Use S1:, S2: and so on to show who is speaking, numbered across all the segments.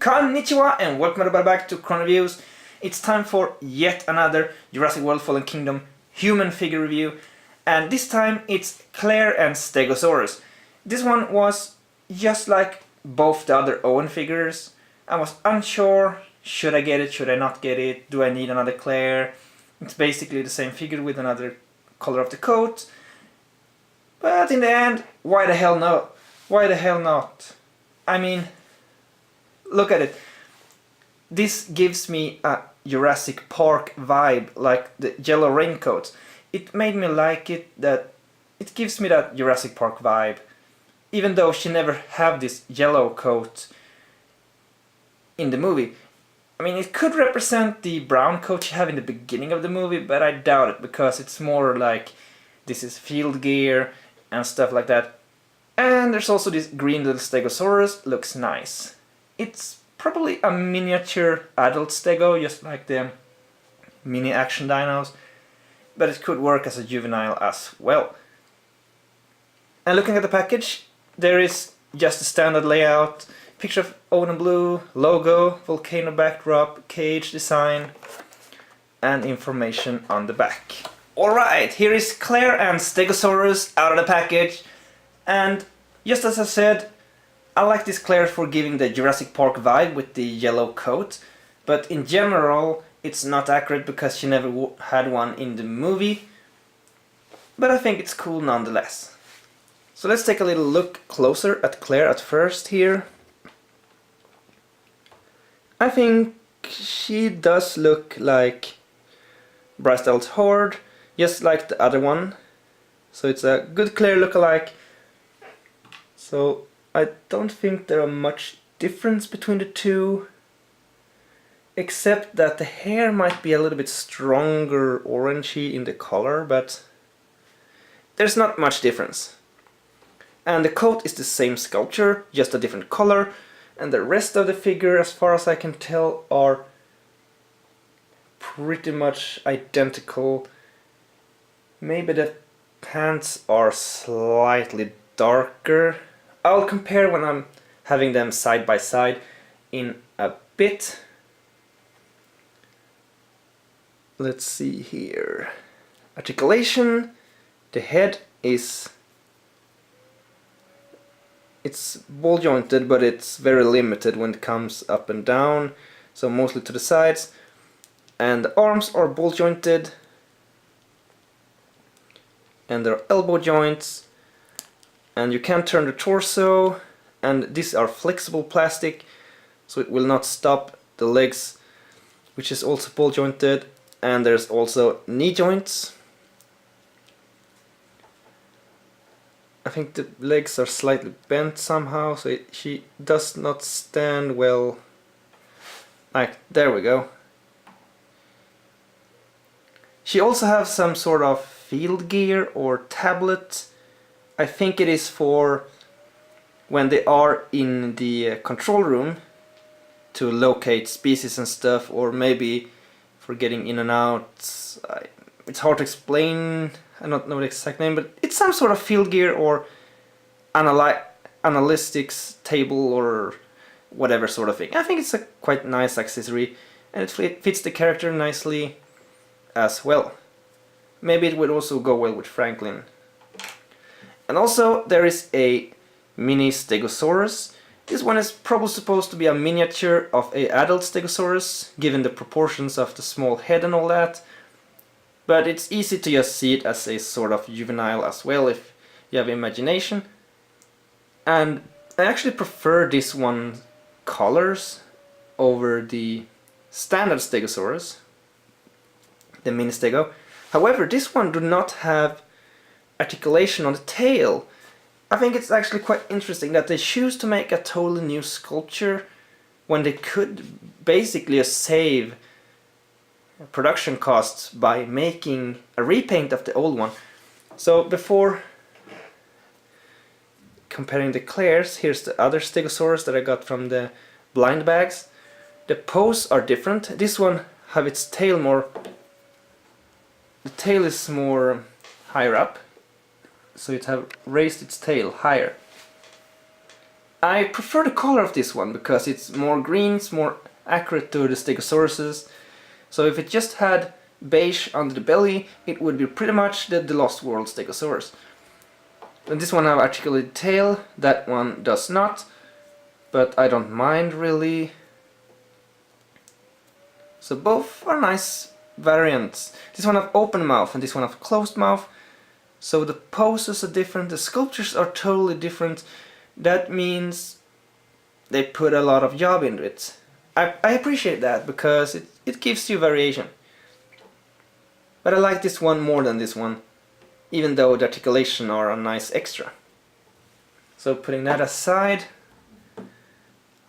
S1: Konnichiwa and welcome everybody back to Chrono Reviews. It's time for yet another Jurassic World Fallen Kingdom human figure review, and this time it's Claire and Stegosaurus. This one was just like both the other Owen figures. I was unsure, should I get it, should I not get it, do I need another Claire? It's basically the same figure with another color of the coat, but in the end, why the hell no? Why the hell not? I mean, look at it. This gives me a Jurassic Park vibe, like the yellow raincoat. It made me like it, that it gives me that Jurassic Park vibe. Even though she never had this yellow coat in the movie. I mean, it could represent the brown coat she had in the beginning of the movie, but I doubt it, because it's more like this is field gear and stuff like that. And there's also this green little Stegosaurus, looks nice. It's probably a miniature adult Stego, just like the mini action dinos, but it could work as a juvenile as well. And looking at the package, there is just a standard layout, picture of Owen Blue, logo, volcano backdrop, cage design, and information on the back. Alright, here is Claire and Stegosaurus out of the package, and just as I said, I like this Claire for giving the Jurassic Park vibe with the yellow coat, but in general it's not accurate because she never had one in the movie, but I think it's cool nonetheless. So let's take a little look closer at Claire at first here. I think she does look like Bryce Dallas Howard, just like the other one, so it's a good Claire lookalike. So I don't think there are much difference between the two, except that the hair might be a little bit stronger orangey in the color, but there's not much difference. And the coat is the same sculpture, just a different color, and the rest of the figure, as far as I can tell, are pretty much identical. Maybe the pants are slightly darker. I'll compare when I'm having them side by side in a bit. Let's see here. Articulation. The head is... it's ball jointed, but it's very limited when it comes up and down, so mostly to the sides. And the arms are ball jointed. And there are elbow joints. And you can turn the torso, and these are flexible plastic, so it will not stop the legs, which is also ball jointed. And there's also knee joints. I think the legs are slightly bent somehow, so she does not stand well. Like, there we go. She also has some sort of field gear or tablet. I think it is for when they are in the control room to locate species and stuff, or maybe for getting in and out. It's hard to explain, I don't know the exact name, but it's some sort of field gear or analytics table or whatever sort of thing. I think it's a quite nice accessory, and it fits the character nicely as well. Maybe it would also go well with Franklin. And also there is a mini Stegosaurus. This one is probably supposed to be a miniature of an adult Stegosaurus, given the proportions of the small head and all that. But it's easy to just see it as a sort of juvenile as well if you have imagination. And I actually prefer this one colors over the standard Stegosaurus, the mini Stego. However, this one do not have articulation on the tail. I think it's actually quite interesting that they choose to make a totally new sculpture when they could basically save production costs by making a repaint of the old one. So before comparing the Claires, here's the other Stegosaurus that I got from the blind bags. The pose are different. This one have its tail more... the tail is more higher up, so it have raised its tail higher. I prefer the color of this one because it's more green, it's more accurate to the Stegosauruses. So if it just had beige under the belly, it would be pretty much the Lost World Stegosaurus. And this one has articulated tail, that one does not, but I don't mind really. So both are nice variants. This one has open mouth and this one has closed mouth. So the poses are different, the sculptures are totally different. That means they put a lot of job into it. I appreciate that because it gives you variation. But I like this one more than this one, even though the articulation are a nice extra. So putting that aside,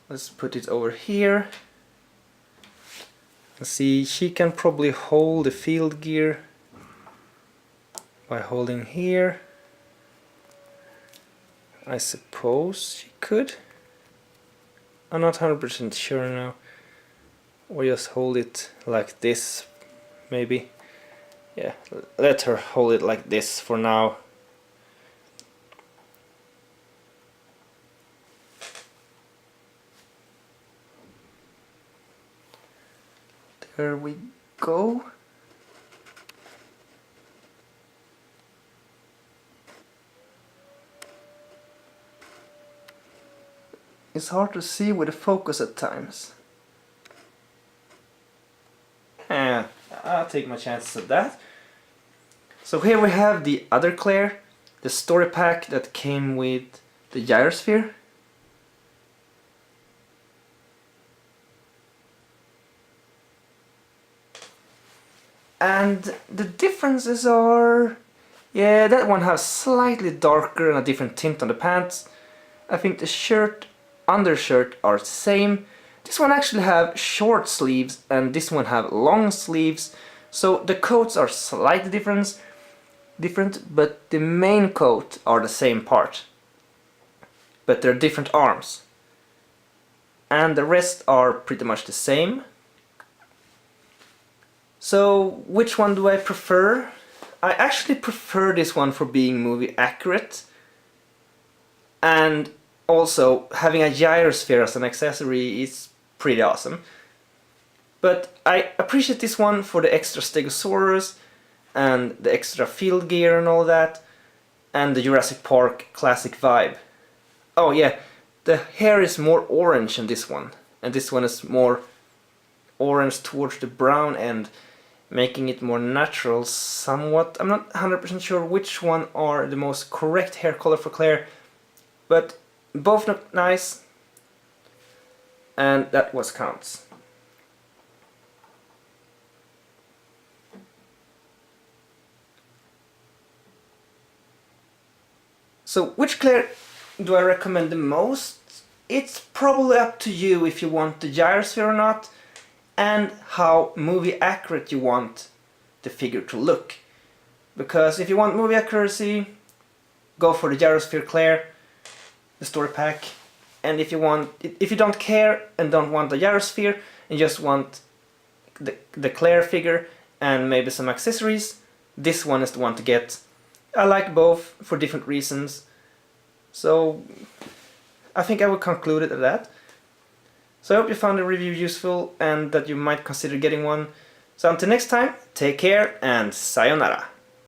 S1: let's put it over here. See, she can probably hold the field gear by holding here. I suppose she could. I'm not 100% sure now. Or just hold it like this, maybe. Yeah, let her hold it like this for now. There we go. It's hard to see with the focus at times. Yeah, I'll take my chances at that. So here we have the other Claire, the story pack that came with the gyrosphere. And the differences are, yeah, that one has slightly darker and a different tint on the pants. I think the shirt, undershirt are the same. This one actually have short sleeves and this one have long sleeves. So the coats are slightly different, but the main coat are the same part. But they're different arms. And the rest are pretty much the same. So which one do I prefer? I actually prefer this one for being movie accurate. And also having a gyrosphere as an accessory is pretty awesome. But I appreciate this one for the extra Stegosaurus and the extra field gear and all that, and the Jurassic Park classic vibe. Oh yeah, the hair is more orange in this one, and this one is more orange towards the brown end, making it more natural somewhat. I'm not 100% sure which one are the most correct hair color for Claire, but both look nice, and that was counts. So which Claire do I recommend the most? It's probably up to you if you want the gyrosphere or not, and how movie accurate you want the figure to look. Because if you want movie accuracy, go for the gyrosphere Claire, the story pack. And if you don't care and don't want the gyrosphere and just want the Claire figure and maybe some accessories, this one is the one to get. I like both for different reasons. So I think I will conclude it at that. So I hope you found the review useful and that you might consider getting one. So until next time, take care and sayonara.